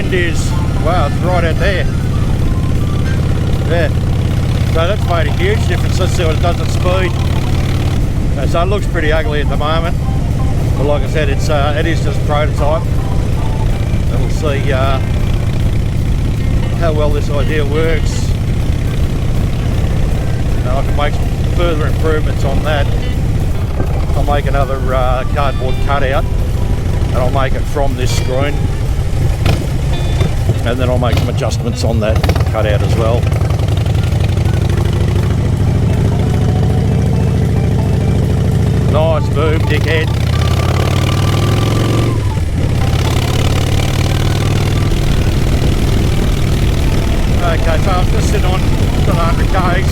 wind is, wow, it's right out there. Yeah, so that's made a huge difference. Let's see what it does at speed. So it looks pretty ugly at the moment, but like I said, it is just prototype, and we'll see how well this idea works. Now I can make some further improvements on that. I'll make another cardboard cutout, and I'll make it from this screen, and then I'll make some adjustments on that cutout as well. Nice boom, dickhead. Okay, so I'm just sitting on 100 k's.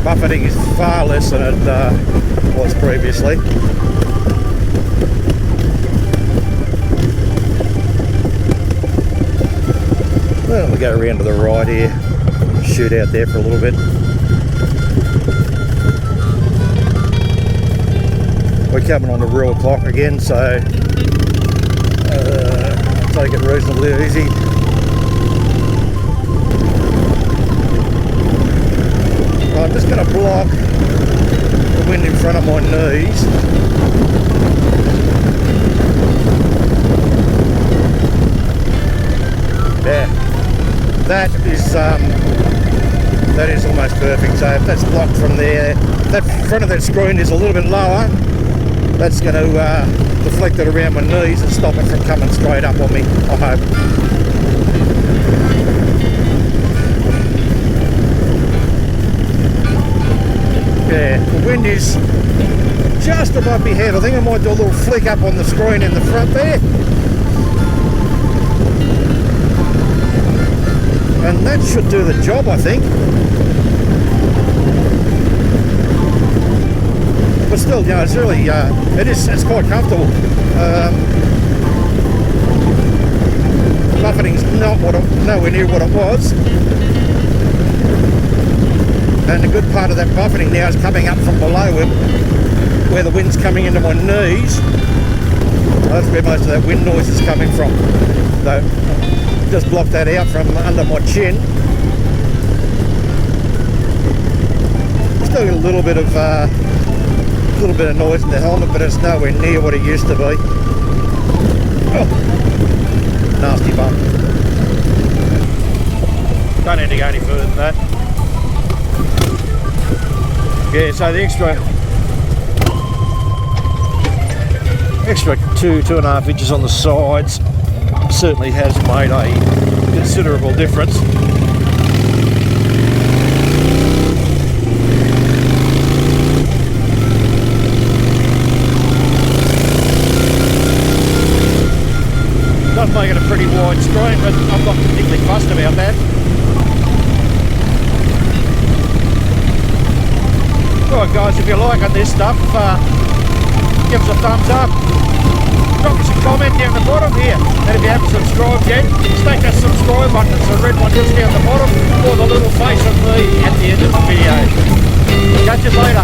Buffeting is far less than it was previously. Well, we'll go around to the right here, shoot out there for a little bit. We're coming on the real clock again, so take it reasonably easy. I'm just going to block the wind in front of my knees. Yeah, that is almost perfect. So if that's blocked from there, that front of that screen is a little bit lower. That's going to deflect it around my knees and stop it from coming straight up on me, I hope. Yeah, the wind is just above my head. I think I might do a little flick up on the screen in the front there. And that should do the job, I think. But still, you know, it's really, it's quite comfortable. Buffeting's nowhere near what it was. And the good part of that buffeting now is coming up from below him, where the wind's coming into my knees. That's where most of that wind noise is coming from. So, just block that out from under my chin. Still got a little bit of noise in the helmet, but it's nowhere near what it used to be. Oh, nasty bump. Don't need to go any further than that. Yeah, so the extra 2.5 inches on the sides certainly has made a considerable difference. Does make it a pretty wide screen, but I'm not particularly fussed about that. Alright guys, if you're liking this stuff, give us a thumbs up. Drop us a comment down the bottom here. And if you haven't subscribed yet, smack that subscribe button. It's the red one just down the bottom, or the little face of me at the end of the video. Catch you later.